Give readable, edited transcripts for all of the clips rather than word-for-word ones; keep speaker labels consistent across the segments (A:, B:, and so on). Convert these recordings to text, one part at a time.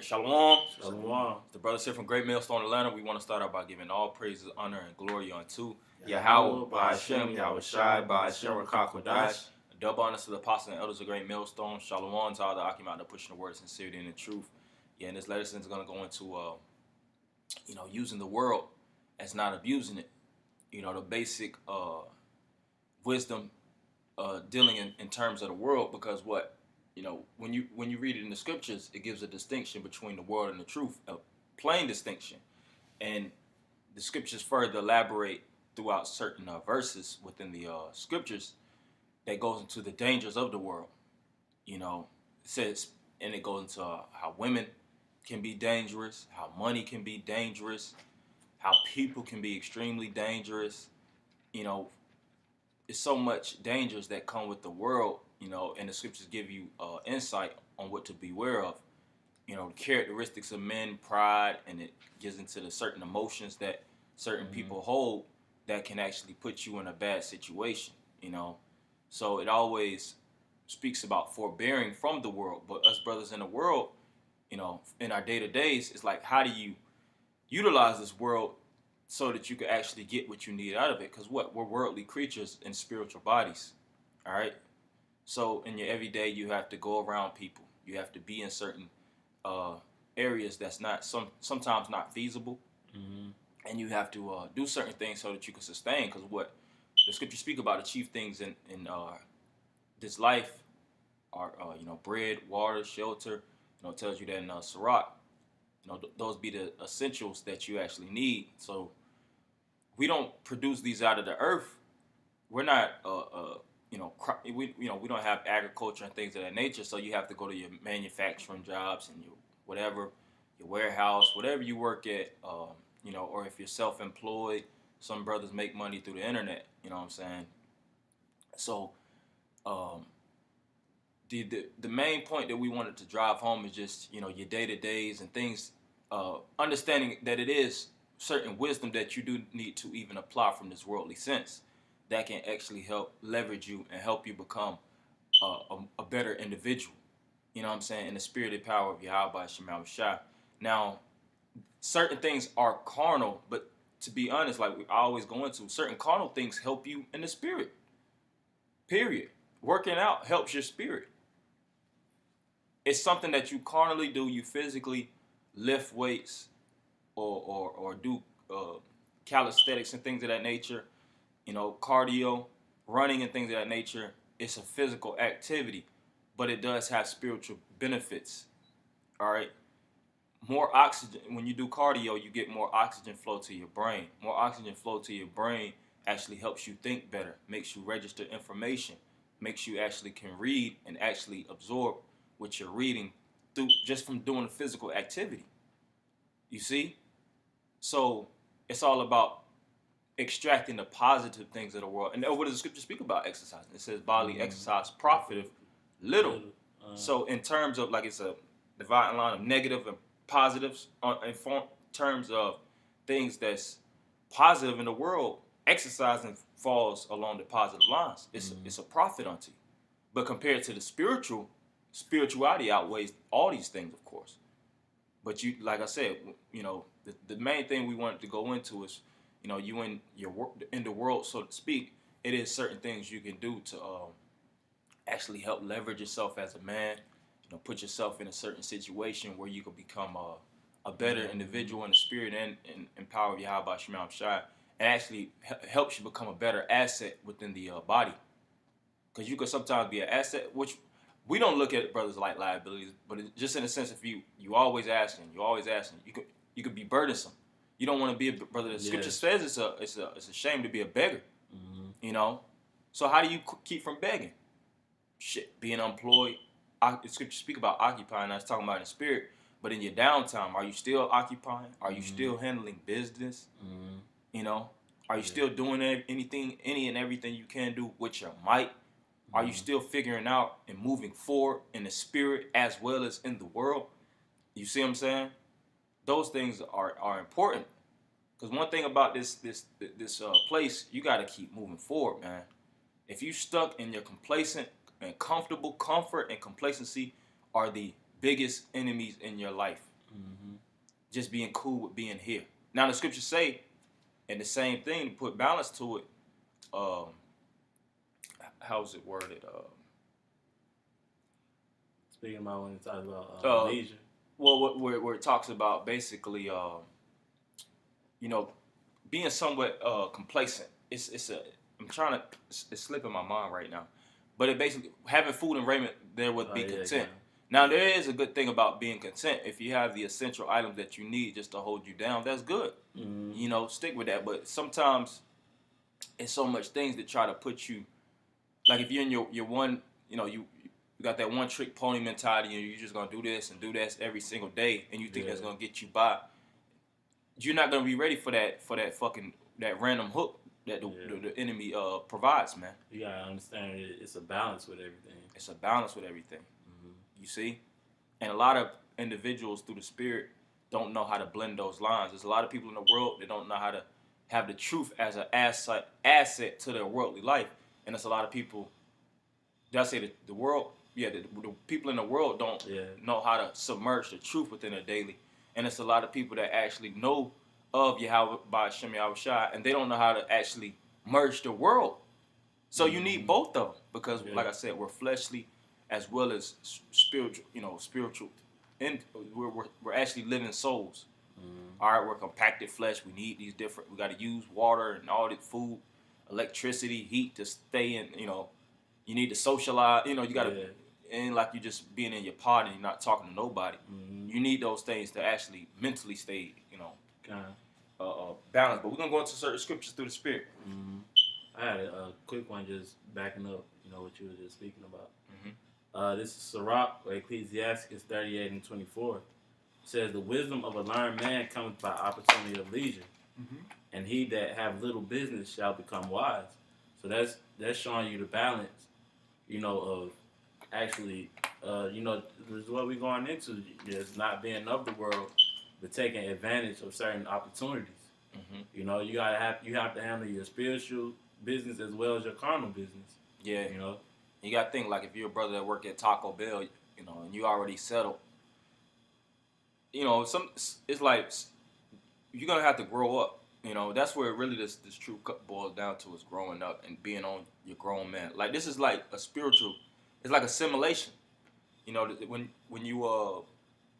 A: Shalom.
B: Shalom.
A: The brothers here from Great Millstone, Atlanta. We want to start out by giving all praises, honor, and glory unto
B: Yahweh, Ba'ashem, Yahweh Shai, Ba'ashem, Rakakwadash.
A: double honors to the apostles and elders of Great Millstone. Shalom to all the Akim out there pushing the word, sincerity, and the truth. Yeah, and this lesson is going to go into, using the world as not abusing it. The basic wisdom dealing in terms of the world, because when you read it in the scriptures, it gives a distinction between the world and the truth, a plain distinction. And the scriptures further elaborate throughout certain verses within the scriptures that goes into the dangers of the world. It says, and it goes into how women can be dangerous, how money can be dangerous, how people can be extremely dangerous. It's so much dangers that come with the world, and the scriptures give you insight on what to beware of. The characteristics of men, pride, and it gets into the certain emotions that certain people hold that can actually put you in a bad situation, So it always speaks about forbearing from the world. But us brothers in the world, in our day-to-days, it's like, how do you utilize this world so that you can actually get what you need out of it? Because we're worldly creatures in spiritual bodies, all right? So in your everyday, you have to go around people. You have to be in certain areas that's not sometimes not feasible, and you have to do certain things so that you can sustain. Because what the scriptures speak about, the chief things in this life are bread, water, shelter. It tells you that in Sirach. Those be the essentials that you actually need. So we don't produce these out of the earth. We're not we don't have agriculture and things of that nature. So you have to go to your manufacturing jobs and your warehouse, whatever you work at, or if you're self-employed. Some brothers make money through the internet. You know what I'm saying? So the main point that we wanted to drive home is just your day-to-days and things, understanding that it is certain wisdom that you do need to even apply from this worldly sense that can actually help leverage you and help you become a better individual. You know what I'm saying? In the spirited power of Yahweh Shema Shai. Now, certain things are carnal, but to be honest, like we always go into, certain carnal things help you in the spirit. Period. Working out helps your spirit. It's something that you carnally do. You physically lift weights or do calisthenics and things of that nature. Cardio, running and things of that nature. It's a physical activity, but it does have spiritual benefits. All right. More oxygen. When you do cardio, you get more oxygen flow to your brain. More oxygen flow to your brain actually helps you think better, makes you register information, makes you actually can read and actually absorb what you're reading through just from doing a physical activity. You see? So it's all about extracting the positive things of the world. And what does the scripture speak about exercising? It says bodily exercise profiteth little. So in terms of, like, it's a dividing line of negative and positives, in terms of things that's positive in the world, exercising falls along the positive lines. It's a profit unto you. But compared to the spirituality outweighs all these things, of course. But you, like I said, the main thing we wanted to go into is, you in the world, so to speak, it is certain things you can do to actually help leverage yourself as a man. Put yourself in a certain situation where you can become a better individual in the spirit and in power of Yahweh Shema Shai, and actually helps you become a better asset within the body. Because you could sometimes be an asset, which we don't look at brothers like liabilities, but just in a sense, if you always asking, you could be burdensome. You don't want to be a brother. The scripture says it's a shame to be a beggar. So how do you keep from begging? Being employed. The scripture speak about occupying. I was talking about in the spirit, but in your downtime, are you still occupying? Are you still handling business? Are you still doing any and everything you can do with your might? Are you still figuring out and moving forward in the spirit as well as in the world? You see what I'm saying? Those things are important, because one thing about this place, you got to keep moving forward, man. If you stuck in your complacent and comfortable, comfort and complacency are the biggest enemies in your life. just being cool with being here. Now the scriptures say, and the same thing to put balance to it. How is it worded?
C: Speaking about when it talks about leisure.
A: Well, where it talks about basically, being somewhat complacent. It's slipping my mind right now, but it basically having food and raiment there would be content. Now there is a good thing about being content. If you have the essential items that you need just to hold you down, that's good.
C: Mm-hmm.
A: Stick with that. But sometimes it's so much things that try to put you, like if you're in your one, you got that one trick pony mentality and you're just gonna do this and do this every single day, and you think that's gonna get you by. You're not gonna be ready for that that random hook that the enemy provides, man.
C: You gotta understand it's a balance with everything.
A: It's a balance with everything.
C: Mm-hmm.
A: You see, and a lot of individuals through the Spirit don't know how to blend those lines. There's a lot of people in the world that don't know how to have the truth as an asset to their worldly life, and there's a lot of people. Did I say the world? Yeah, the people in the world don't know how to submerge the truth within their daily. And it's a lot of people that actually know of Yahweh by Hashem Yahweh Shai, and they don't know how to actually merge the world. So you need both of them because, like I said, we're fleshly as well as spiritual. Spiritual, and we're actually living souls. All right, we're compacted flesh. We need these different. We got to use water and all the food, electricity, heat to stay in. You need to socialize. You got to. Ain't like you just being in your pod and you're not talking to nobody.
C: Mm-hmm.
A: You need those things to actually mentally stay, balanced. But we're gonna go into certain scriptures through the Spirit.
C: Mm-hmm. I had a quick one just backing up, what you were just speaking about.
A: Mm-hmm.
C: This is Sirach, or Ecclesiastes 38 and 24. It says, "The wisdom of a learned man cometh by opportunity of leisure, and he that have little business shall become wise." So that's showing you the balance, of actually, this is what we're going into. Just not being of the world, but taking advantage of certain opportunities.
A: Mm-hmm.
C: You have to handle your spiritual business as well as your carnal business.
A: Yeah. You got to think, like if you're a brother that work at Taco Bell, and you already settled. It's like you're gonna have to grow up. That's where really this true boils down to, is growing up and being on your grown man. Like this is like a spiritual. It's like assimilation. When you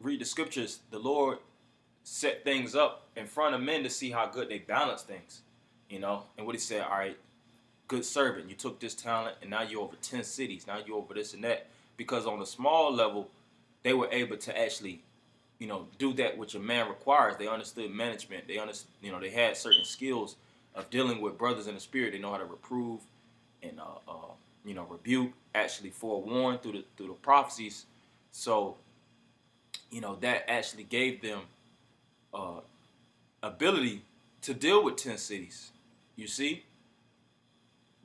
A: read the scriptures, the Lord set things up in front of men to see how good they balance things. And what He said, all right, good servant, you took this talent and now you're over 10 cities. Now you're over this and that. Because on a small level, they were able to actually, do that which a man requires. They understood management. They they had certain skills of dealing with brothers in the Spirit. They know how to reprove and rebuke, actually forewarn through the prophecies. So, that actually gave them ability to deal with 10 cities. You see?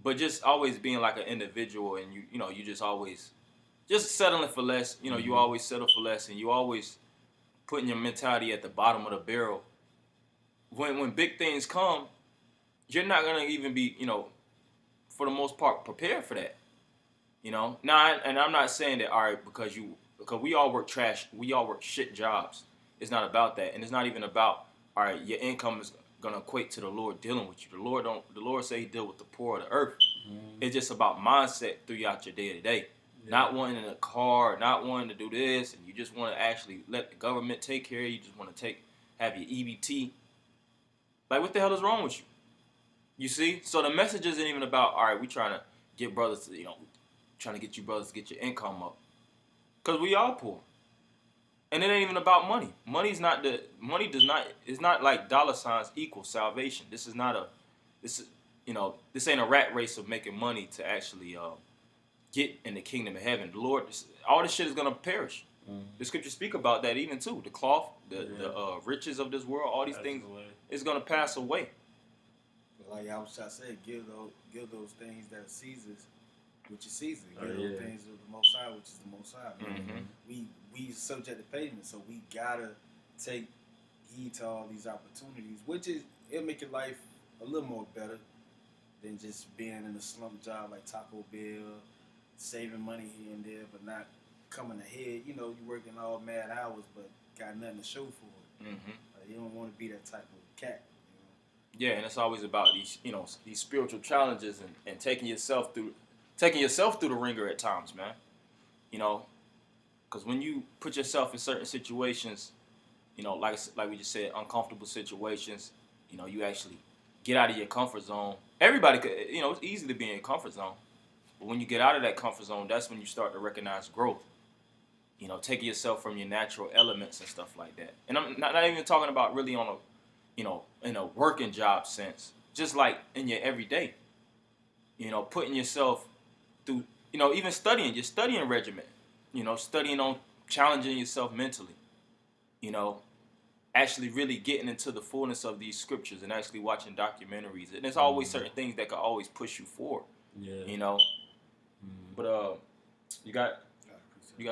A: But just always being like an individual, and you just always just settling for less. You always settle for less, and you always putting your mentality at the bottom of the barrel. When big things come, you're not gonna even be, for the most part, prepared for that. Now, and I'm not saying that, all right, because we all work shit jobs. It's not about that, and it's not even about, all right, your income is gonna equate to the Lord dealing with you. The Lord say He deal with the poor of the earth. It's just about mindset throughout your day to day. Not wanting a car, not wanting to do this, and you just want to actually let the government take care of you. You just want to have your EBT. Like, what the hell is wrong with you? You see? So the message isn't even about, all right, we trying to get brothers to, trying to get you brothers to get your income up. Because we all poor. And it ain't even about money. It's not like dollar signs equal salvation. This ain't a rat race of making money to actually get in the kingdom of heaven. The Lord, all this shit is going to perish. The scriptures speak about that even too. The cloth, the riches of this world, all these things is going to pass away.
D: Like I was trying to say, give those things that are Caesar's, which is Caesar. Give those things to the Most High, which is the Most High. We subject to payment, so we gotta take heed to all these opportunities, it'll make your life a little more better than just being in a slump job like Taco Bell, saving money here and there, but not coming ahead. You know, you working all mad hours, but got nothing to show for it.
A: Mm-hmm.
D: You don't want to be that type of cat.
A: Yeah, and it's always about these, these spiritual challenges and taking yourself through the ringer at times, man. Because when you put yourself in certain situations, like we just said, uncomfortable situations, you actually get out of your comfort zone. Everybody could, it's easy to be in your comfort zone, but when you get out of that comfort zone, that's when you start to recognize growth. Taking yourself from your natural elements and stuff like that. And I'm not even talking about really on a, in a working job sense, just like in your everyday, putting yourself through, even studying, your studying regimen, studying on challenging yourself mentally, actually really getting into the fullness of these scriptures and actually watching documentaries. And there's always certain things that can always push you forward, But you got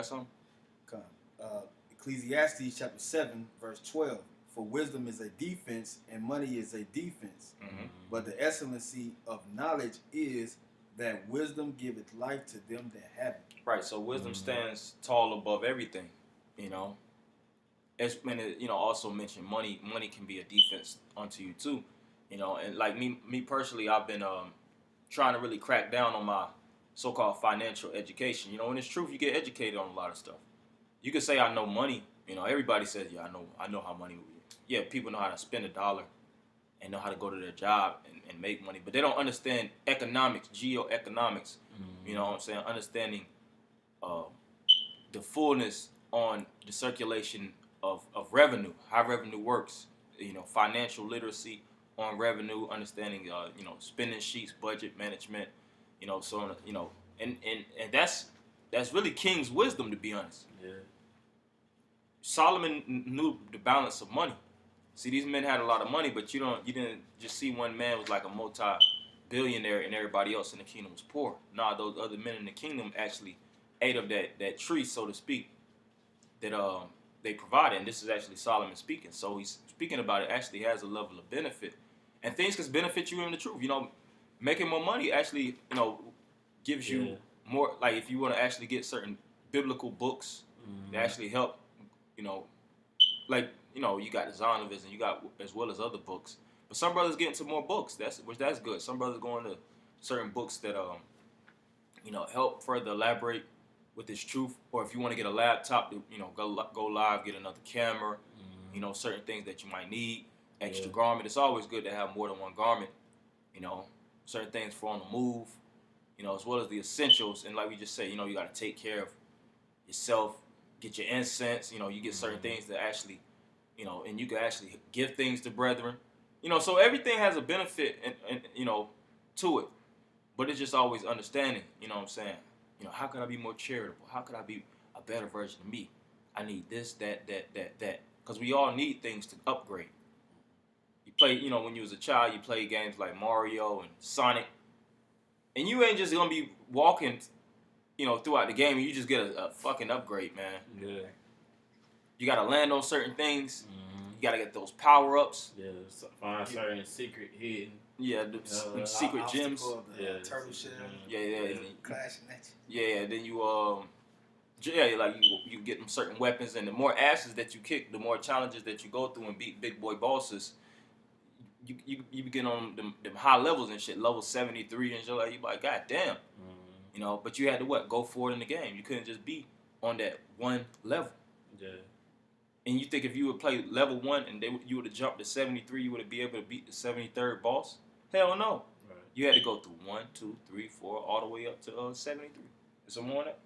A: something?
D: Ecclesiastes chapter 7, verse 12. For wisdom is a defense, and money is a defense.
A: Mm-hmm.
D: But the excellency of knowledge is that wisdom giveth life to them that have it.
A: Right. So wisdom stands tall above everything. It's been, also mentioned money. Money can be a defense unto you too. And like me personally, I've been trying to really crack down on my so-called financial education. And it's truth, you get educated on a lot of stuff. You could say I know money. Everybody says, yeah, I know how money. Yeah, people know how to spend $1 and know how to go to their job and make money, but they don't understand economics, geoeconomics. You know what I'm saying? Understanding the fullness on the circulation of revenue, how revenue works. Financial literacy on revenue, understanding spending sheets, budget management. So on. And that's really king's wisdom, to be honest.
C: Yeah.
A: Solomon knew the balance of money. See, these men had a lot of money, but you didn't just see one man was like a multi-billionaire and everybody else in the kingdom was poor. Nah, those other men in the kingdom actually ate of that tree, so to speak, that they provided. And this is actually Solomon speaking. So he's speaking about it actually has a level of benefit. And things can benefit you in the truth. Making more money actually, gives you more, like if you want to actually get certain biblical books that actually help, you got the Zonovis and you got as well as other books. But some brothers get into more books. That's good. Some brothers go into certain books that help further elaborate with this truth. Or if you want to get a laptop, to go live, get another camera. Certain things that you might need, extra garment. It's always good to have more than one garment. Certain things for on the move. As well as the essentials. And like we just said, you got to take care of yourself. Get your incense. You get certain things that actually. And you can actually give things to brethren. So everything has a benefit and to it. But it's just always understanding, what I'm saying? How could I be more charitable? How could I be a better version of me? I need this, that. Because we all need things to upgrade. You play, when you was a child, you play games like Mario and Sonic. And you ain't just going to be walking, throughout the game and you just get a fucking upgrade, man.
C: Yeah.
A: You got to land on certain things. You got to get those power-ups.
C: Yeah, find certain secret hidden.
A: Yeah, the secret gems.
D: Turtle shell.
A: Yeah.
D: Clashing at you.
A: Yeah, then you get them certain weapons, and the more asses that you kick, the more challenges that you go through and beat big boy bosses. You begin on them high levels and shit, level 73 and shit like you like, god damn. But you had to go forward in the game. You couldn't just be on that one level.
C: Yeah.
A: And you think if you would play level 1 and you would have jumped to 73, you would have been able to beat the 73rd boss? Hell no.
C: Right.
A: You had to go through 1, 2, 3, 4, all the way up to 73. Is there more on that?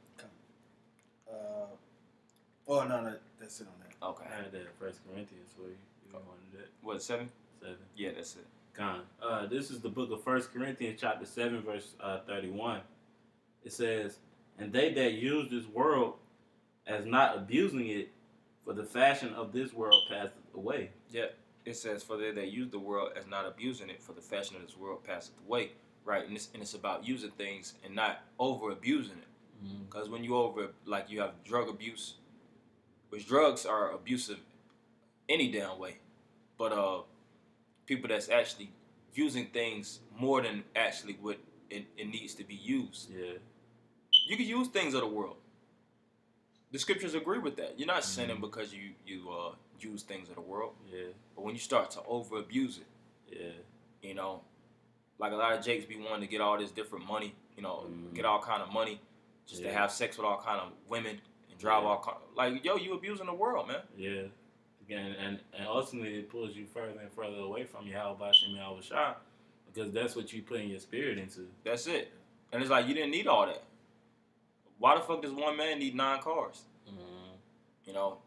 D: No, that's it on that.
A: Okay.
C: I had that in 1 Corinthians for you. You wanted that?
A: What, 7?
C: 7.
A: Yeah, that's it.
C: Con. This is the book of 1 Corinthians chapter 7, verse 31. It says, and they that use this world as not abusing it, for the fashion of this world passeth away.
A: Yeah, it says, for they that use the world as not abusing it, for the fashion of this world passeth away. Right, and it's about using things and not over-abusing it. Because when you you have drug abuse, which drugs are abusive any damn way. But people that's actually using things more than actually what it needs to be used.
C: Yeah.
A: You can use things of the world. The scriptures agree with that. You're not sinning
C: Mhm.
A: because you use things of the world,
C: Yeah.
A: but when you start to over abuse it,
C: Yeah.
A: you know, like a lot of Jakes be wanting to get all this different money, get all kind of money, just to
C: Yeah.
A: have sex with all kind of women and drive
C: Yeah.
A: all like yo, you abusing the world, man.
C: Yeah. Again, and ultimately it pulls you further and further away from Yahweh Shem Yahweh Shah, because that's what you putting your spirit into.
A: That's it. And it's like you didn't need all that. Why the fuck does one man need 9 cars?
C: Mm-hmm.
A: You know,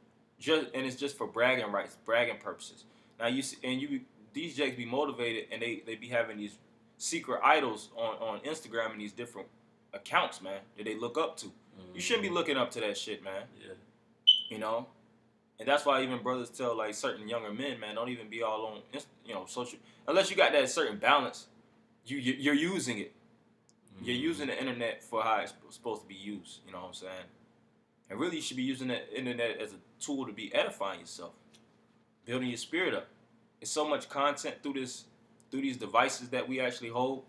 A: and it's just for bragging rights, bragging purposes. Now you see, and these Jakes be motivated, and they be having these secret idols on Instagram and these different accounts, man, that they look up to.
C: Mm-hmm.
A: You shouldn't be looking up to that shit, man.
C: Yeah.
A: You know, and that's why even brothers tell like certain younger men, man, don't even be all on, social, unless you got that certain balance. You're using it.
C: Mm-hmm.
A: You're using the internet for how it's supposed to be used. You know what I'm saying? And really, you should be using the internet as a tool to be edifying yourself, building your spirit up. There's so much content through these devices that we actually hold.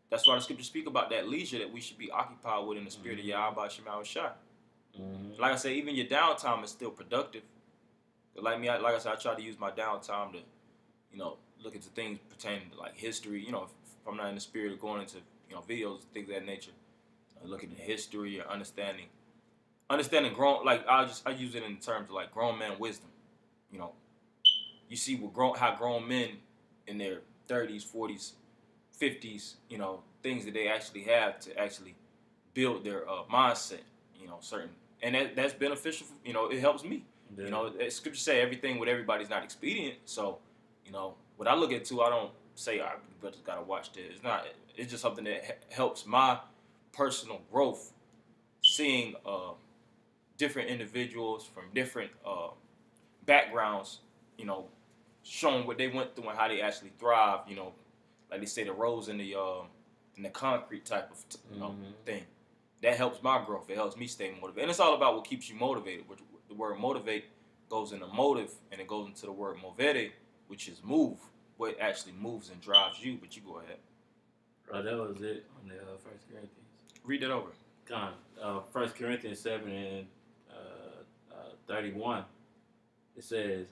A: That's why the scriptures speak about that leisure that we should be occupied with in the spirit of Yahweh Shema Shah.
C: Mm-hmm.
A: Like I say, even your downtime is still productive. Like me, like I said, I try to use my downtime to, look into things pertaining to like history. If I'm not in the spirit of going into videos, things of that nature, looking at history or understanding grown. Like I use it in terms of like grown man wisdom. You see how grown men in their 30s, 40s, 50s, things that they actually have to actually build their mindset. Certain, and that's beneficial. It helps me.
C: Yeah.
A: Scripture say everything with everybody's not expedient. So, what I look at too, I don't say I brothers gotta watch this. It's not. It's just something that helps my personal growth. Seeing different individuals from different backgrounds, showing what they went through and how they actually thrive. Like they say, the rose in the concrete type of thing. That helps my growth. It helps me stay motivated. And it's all about what keeps you motivated. Which, the word motivate goes into motive, and it goes into the word movere, which is move. What actually moves and drives you. But you go ahead.
C: Oh, that was it on the 1 Corinthians.
A: Read that over.
C: Con, 1 Corinthians 7 and 31. It says,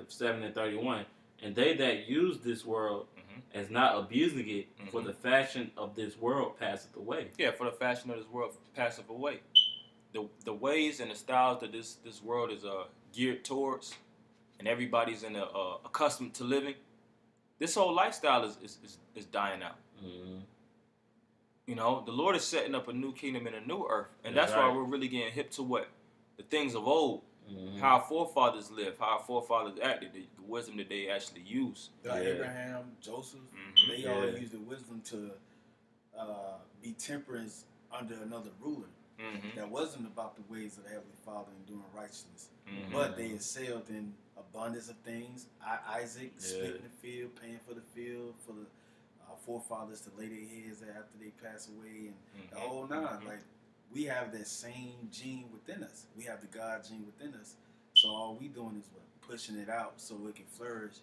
C: 7 and 31. And they that use this world as not abusing it, for the fashion of this world passeth away.
A: Yeah, for the fashion of this world passeth away. The ways and the styles that this world is geared towards, and everybody's accustomed to living, this whole lifestyle is dying out.
C: Mm-hmm.
A: The Lord is setting up a new kingdom and a new earth, and
C: That's
A: that's why
C: right.
A: we're really getting hip to what the things of old.
C: Mm-hmm.
A: How our forefathers lived, how our forefathers acted, the wisdom that they actually used.
D: Abraham, Joseph, they all used the wisdom to be temperance under another ruler. That wasn't about the ways of the Heavenly Father and doing righteousness. But they excelled in abundance of things. Isaac splitting the field, paying for the field, for the forefathers to lay their heads after they pass away, and the whole nine. Like, we have that same gene within us. We have the God gene within us. So all we doing is pushing it out so it can flourish,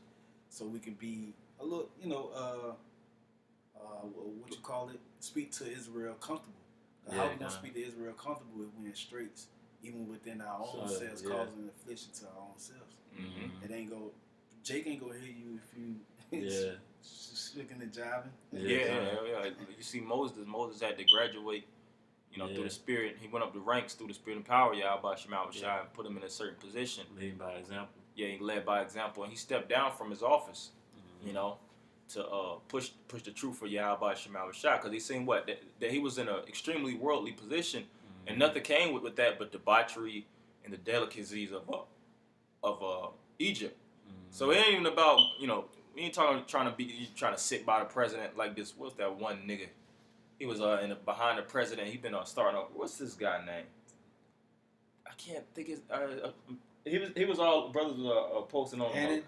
D: so we can be a little, what you call it? Speak to Israel comfortable. How we gonna speak to Israel comfortable if we're in straits, even within our own selves, causing affliction to our own selves? It ain't go. Jake ain't gonna hear you if you slicking and jiving.
A: Yeah. You see, Moses had to graduate. Through the Spirit. He went up the ranks through the Spirit and power, Yahweh Shema Shai, and put him in a certain position.
C: Lead by example.
A: Yeah, he led by example, and he stepped down from his office, to push the truth for Yahweh Shema Shai, because he seen that he was in an extremely worldly position, and nothing came with that but debauchery and the delicacies of Egypt. So it ain't even about we ain't trying to sit by the president like this. What's that one nigga? He was behind the president. He been starting off. What's this guy name? I can't think his. He was all brothers posting on.
D: Hannon.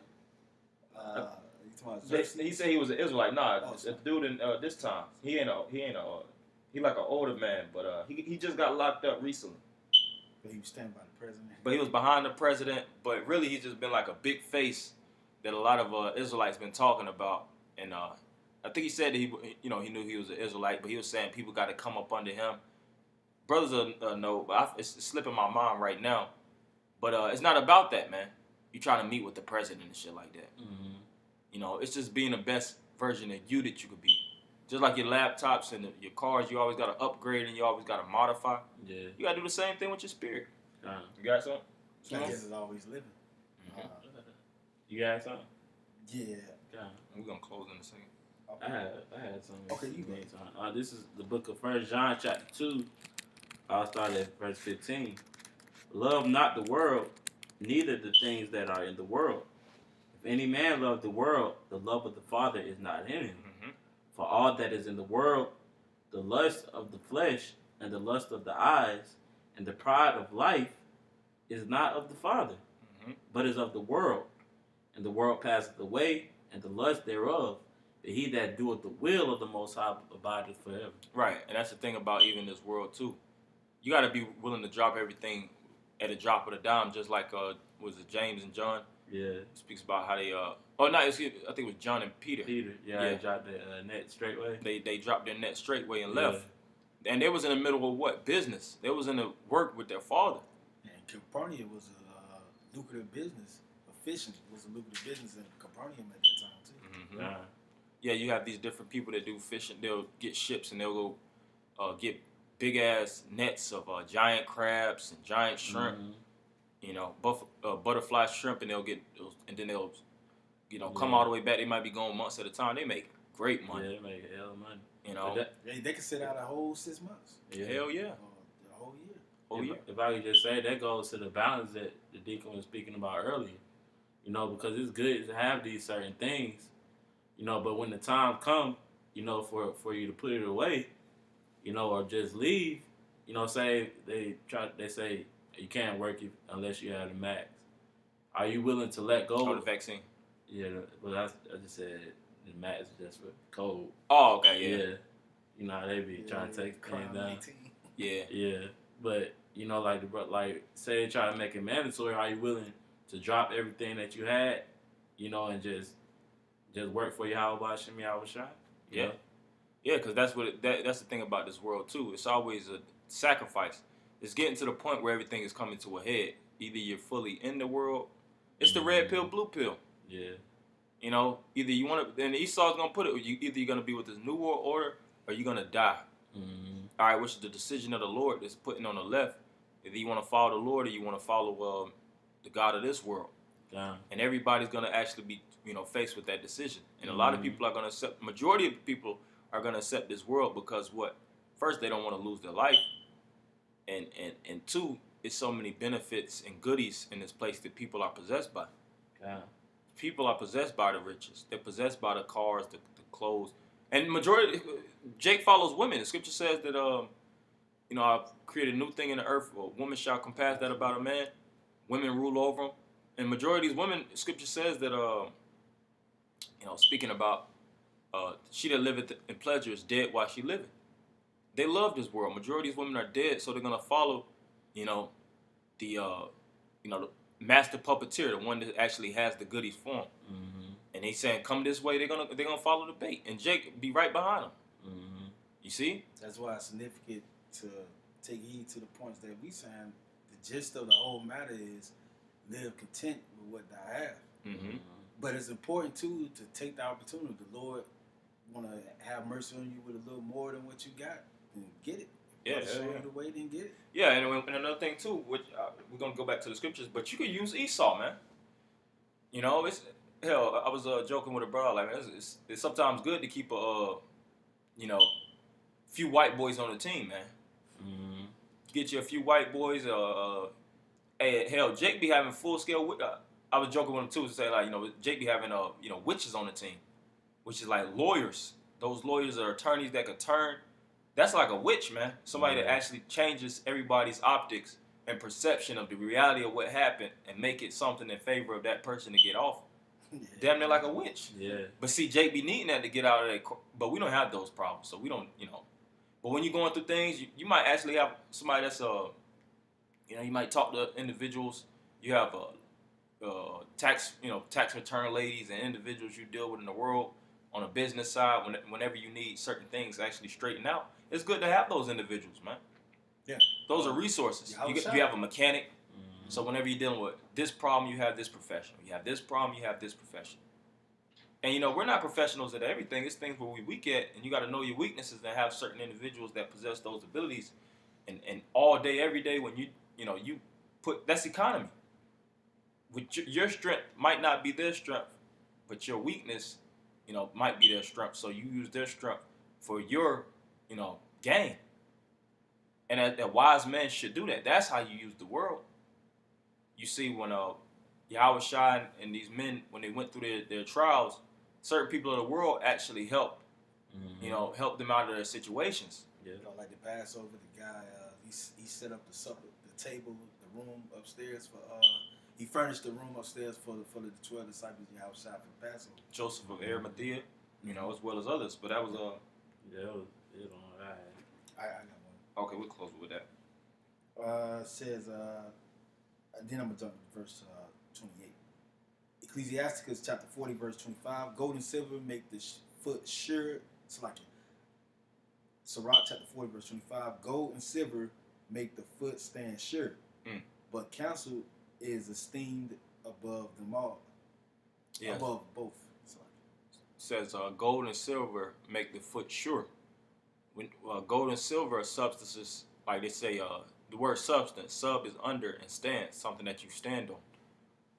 A: He said he was an Israelite. Nah, the dude in this time he like an older man, but he just got locked up recently.
D: But he was standing by the president.
A: But he was behind the president. But really, he's just been like a big face that a lot of Israelites been talking about, and I think he said that he knew he was an Israelite, but he was saying people got to come up under him. Brothers will know, but it's slipping my mind right now. But it's not about that, man. You trying to meet with the president and shit like that. It's just being the best version of you that you could be. Just like your laptops and your cars, you always got to upgrade and you always got to modify.
C: Yeah.
A: You got to do the same thing with your spirit.
C: Uh,
A: You got something?
D: Jesus is always living.
C: you got something?
D: Yeah.
A: We're going to close in a second.
C: I had something.
D: Okay, you go.
C: This is the book of 1 John chapter 2. I'll start at verse 15. Love not the world, neither the things that are in the world. If any man love the world, the love of the Father is not in him. For all that is in the world, the lust of the flesh, and the lust of the eyes, and the pride of life, is not of the Father, but is of the world. And the world passeth away, and the lust thereof. But he that doeth the will of the Most High abideth forever.
A: Right, and that's the thing about even this world too. You got to be willing to drop everything at a drop of a dime, just like was it James and John?
C: Yeah.
A: It speaks about how they I think it was John and Peter.
C: They dropped the net straightway.
A: They dropped their net straightway and left, and they was in the middle of what business? They was in the work with their father.
D: And Capernaum was a lucrative business. Fishing was a lucrative business in Capernaum at that time too.
A: Yeah, you have these different people that do fishing. They'll get ships and they'll go get big ass nets of giant crabs and giant shrimp. Butterfly shrimp, and they'll get those, and then they'll come all the way back. They might be going months at a time. They make great money.
C: Yeah, they make a hell of money.
D: They can sit out a whole 6 months.
A: Yeah. Hell yeah.
D: The whole year.
C: If I could just say, that goes to the balance that the deacon was speaking about earlier. Because it's good to have these certain things, but when the time comes, for you to put it away, or just leave, say they say you can't work unless you have the max. Are you willing to let go?
A: Oh, the vaccine.
C: Yeah, but I just said the max is just for cold.
A: Oh, okay,
C: yeah. How they be trying to take things down.
D: 18.
A: Yeah.
C: Yeah, but like say they try to make it mandatory. Are you willing to drop everything that you had, and just work for Yahweh Shem Yahweh Shai?
A: Yeah, because that's that's the thing about this world too. It's always a sacrifice. It's getting to the point where everything is coming to a head. Either you're fully in the world. It's the red pill, blue pill.
C: Yeah.
A: Either you want to, and Esau's gonna put it. Either you're gonna be with this new world order, or you're gonna die. All right, which is the decision of the Lord that's putting on the left. Either you want to follow the Lord, or you want to follow the God of this world.
C: Yeah.
A: And everybody's gonna actually be, faced with that decision. And a lot of people are gonna accept. Majority of people are gonna accept this world because what? First, they don't want to lose their life, and two, it's so many benefits and goodies in this place that people are possessed by.
C: Yeah.
A: People are possessed by the riches. They're possessed by the cars, the clothes, and majority. Jake follows women. The scripture says that I've created a new thing in the earth. A woman shall compass that about a man. Women rule over them. And majority of these women, scripture says that, speaking about she that liveth in pleasure is dead while she liveth. They love this world. Majority of these women are dead, so they're gonna follow, the master puppeteer, the one that actually has the goodies for them. And they saying, "Come this way." They're gonna follow the bait, and Jake be right behind them. You see?
D: That's why it's significant to take heed to the points that we saying. The gist of the whole matter is live content with what thou have. But it's important too to take the opportunity. The Lord want to have mercy on you with a little more than what you got, then get it. Show you the way, then get it.
A: Yeah, and another thing too, which we're gonna go back to the scriptures, but you could use Esau, man. It's hell. I was joking with a brother, like, man, it's sometimes good to keep a few white boys on the team, man. Get you a few white boys. Hey, hell, Jake be having full scale. I was joking with him too to say, like, Jake be having witches on the team, which is like lawyers. Those lawyers are attorneys that could turn. That's like a witch, man. Somebody that actually changes everybody's optics and perception of the reality of what happened and make it something in favor of that person to get off. Damn near like a witch.
C: Yeah.
A: But see, Jake be needing that to get out of that. But we don't have those problems, so we don't, But when you're going through things, you might actually have somebody that's you might talk to individuals. You have tax return ladies and individuals you deal with in the world on a business side, whenever you need certain things actually straighten out, it's good to have those individuals, man.
D: Yeah.
A: Those are resources.
D: Yeah,
A: You have a mechanic,
C: Mm-hmm.
A: so whenever you're dealing with this problem, you have this professional. You have this problem, you have this professional. And we're not professionals at everything. It's things where we weak at, and you got to know your weaknesses and have certain individuals that possess those abilities. And all day, every day, when you put that's economy. With your strength might not be their strength, but your weakness, might be their strength. So you use their strength for your, gain. And that wise man should do that. That's how you use the world. You see, when Yahweh Shai and these men, when they went through their trials, certain people of the world actually helped,
C: Mm-hmm.
A: help them out of their situations.
C: Yeah.
D: Like the Passover, the guy he set up the supper, the table, the room upstairs for he furnished the room upstairs for the 12 disciples outside for the Passover.
A: Joseph of Arimathea, as well as others. But that was
C: Yeah, it was all right.
D: I got one.
A: okay. We'll close with that.
D: Says then I'm gonna jump to verse 28. Ecclesiasticus chapter 40 verse 25. Gold and silver make the foot sure. It's like Sirach chapter 40 verse 25. Gold and silver make the foot stand sure, but counsel is esteemed above them all.
A: Yes.
D: Above both.
A: Says gold and silver make the foot sure. When gold and silver are substances, like they say, the word substance, sub is under and stand, something that you stand on.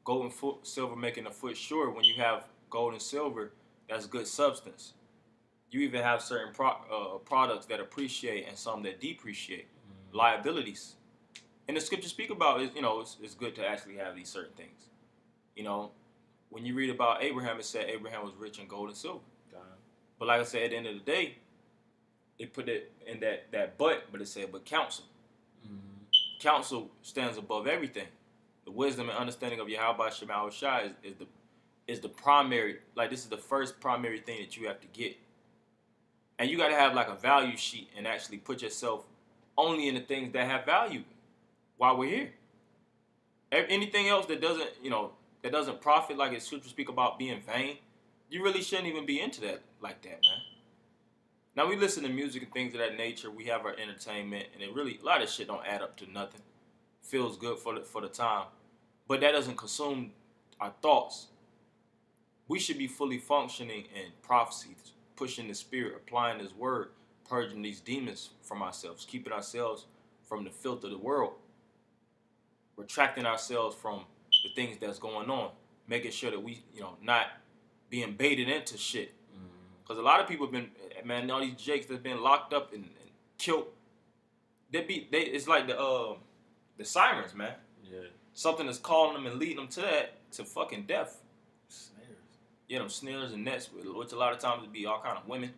A: Gold and silver making the foot sure. When you have gold and silver, that's good substance. You even have certain products that appreciate and some that depreciate.
C: Mm-hmm.
A: Liabilities. And the scriptures speak about is, it's good to actually have these certain things. When you read about Abraham, it said Abraham was rich in gold and silver. But like I said, at the end of the day, it put it in that but it said, but counsel.
C: Mm-hmm.
A: Counsel stands above everything. The wisdom and understanding of Yahweh Shema Shai is the primary, like this is the first primary thing that you have to get. And you got to have like a value sheet and actually put yourself only in the things that have value while we're here. Anything else that doesn't profit, like it scripture speak about being vain, you really shouldn't even be into that like that, man. Now we listen to music and things of that nature. We have our entertainment, and a lot of shit don't add up to nothing. Feels good for the time, but that doesn't consume our thoughts. We should be fully functioning in prophecy, pushing the spirit, applying His word, purging these demons from ourselves, keeping ourselves from the filth of the world, retracting ourselves from the things that's going on, making sure that we, not being baited into shit. Because a lot of people have been, man, all these jakes that's been locked up and killed. It's like the sirens, man.
C: Yeah.
A: Something that's calling them and leading them to fucking death.
D: Snares.
A: Yeah, them snares and nets, which a lot of times would be all kind of women,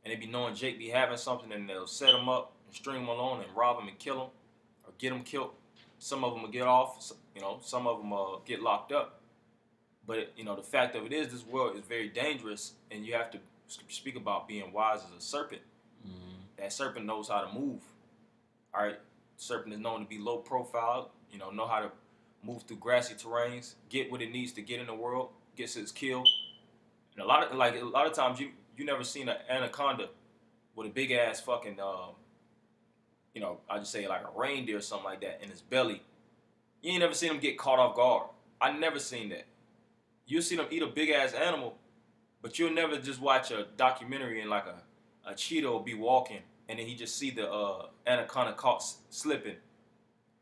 A: and they be knowing Jake be having something, and they'll set them up and string them along and rob them and kill them, or get them killed. Some of them will get off, some of them get locked up. But the fact of it is, this world is very dangerous, and you have to speak about being wise as a serpent.
C: Mm-hmm.
A: That serpent knows how to move. All right, serpent is known to be low profile. Know how to move through grassy terrains, get what it needs to get in the world, gets its kill. And a lot of times you never seen an anaconda with a big ass fucking I just say like a reindeer or something like that in its belly. You ain't never seen them get caught off guard. I never seen that. You'll see them eat a big ass animal, but you'll never just watch a documentary and like a cheetah will be walking and then he just see the anaconda caught slipping,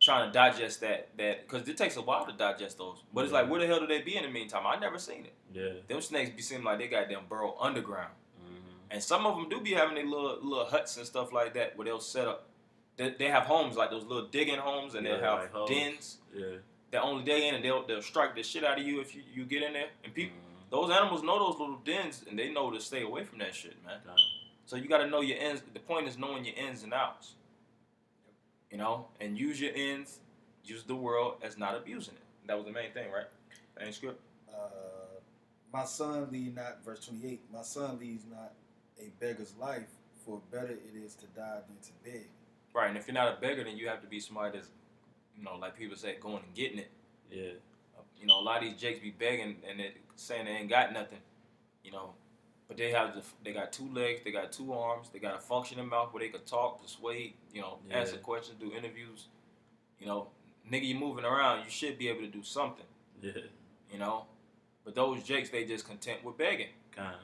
A: trying to digest that because it takes a while to digest those. But it's like, where the hell do they be in the meantime? I never seen it.
C: Yeah.
A: Them snakes be seeming like they got them burrow underground.
C: Mm-hmm.
A: And some of them do be having their little huts and stuff like that where they'll set up. They have homes like those little digging homes, and they'll have
C: like
A: dens.
C: Yeah.
A: That only they in, and they'll strike the shit out of you if you get in there. And people, those animals know those little dens, and they know to stay away from that shit, man. So you got to know your ins. The point is knowing your ins and outs. And use your ins, use the world as not abusing it. That was the main thing, right? That ain't script.
D: My son lead not, verse 28, my son leads not a beggar's life, for better it is to die than to beg.
A: Right, and if you're not a beggar, then you have to be somebody that's, like people say, going and getting it. A lot of these jakes be begging and saying they ain't got nothing, But but they got 2 legs, they got 2 arms, they got a functioning mouth where they could talk, persuade, answer questions, do interviews. Nigga, you moving around, you should be able to do something.
C: Yeah.
A: But those jakes, they just content with begging.
C: Kind.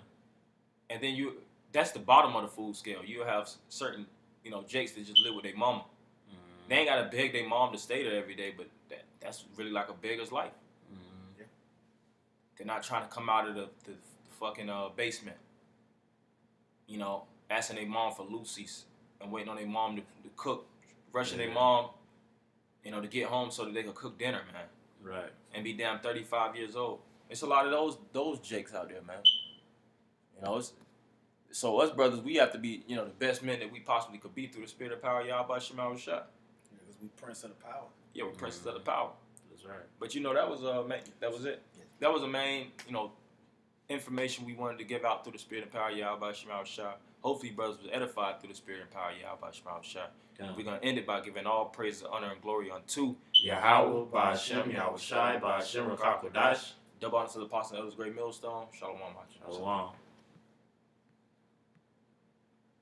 A: And then that's the bottom of the food scale. You have certain, jakes that just live with their mama. They ain't gotta beg their mom to stay there every day, but that's really like a beggar's life.
D: Yeah.
A: They're not trying to come out of the fucking basement. Asking their mom for Lucy's and waiting on their mom to cook, rushing their mom, to get home so that they could cook dinner, man.
C: Right.
A: And be damn 35 years old. It's a lot of those jakes out there, man. So us brothers, we have to be, the best men that we possibly could be through the spirit of power, Yahweh Shema Rashad.
D: Yeah, because we prince of the power.
A: Yeah, we're princes of the power.
C: That's right.
A: But that was it.
D: Yeah.
A: That was the main, information we wanted to give out through the spirit and power, Yahweh Shema Rashad. Hopefully, brothers was edified through the spirit and power, Yahweh Shema Rashad. We're gonna end it by giving all praise, honor, and glory unto
B: Yahweh, Ba'Shem, Yahweh Shai, Ba'Shem, Rakakodash.
A: double honor to the apostle and elders, great millstone. Shalom, Mach.
C: Shalom.